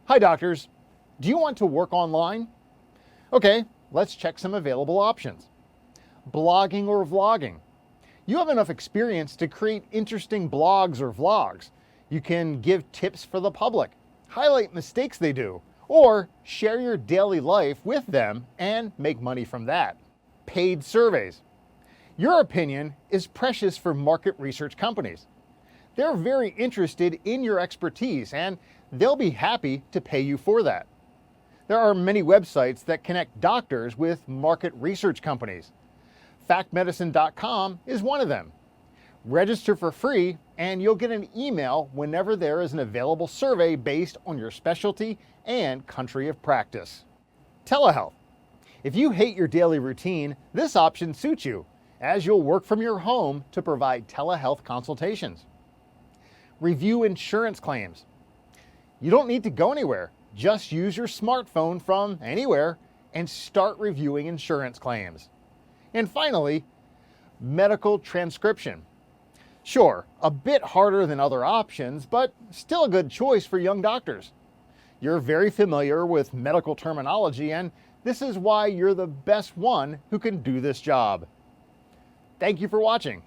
Hi doctors, do you want to work online? Okay, let's check some available options. Blogging or vlogging. You have enough experience to create interesting blogs or vlogs. You can give tips for the public, highlight mistakes they do, or share your daily life with them and make money from that. Paid surveys. Your opinion is precious for market research companies. They're very interested in your expertise and they'll be happy to pay you for that. There are many websites that connect doctors with market research companies. factmedicine.com is one of them. Register for free and you'll get an email whenever there is an available survey based on your specialty and country of practice. Telehealth. If you hate your daily routine, this option suits you, as you'll work from your home to provide telehealth consultations. Review insurance claims. You don't need to go anywhere. Just use your smartphone from anywhere and start reviewing insurance claims. And finally, medical transcription. Sure, a bit harder than other options, but still a good choice for young doctors. You're very familiar with medical terminology, and this is why you're the best one who can do this job. Thank you for watching.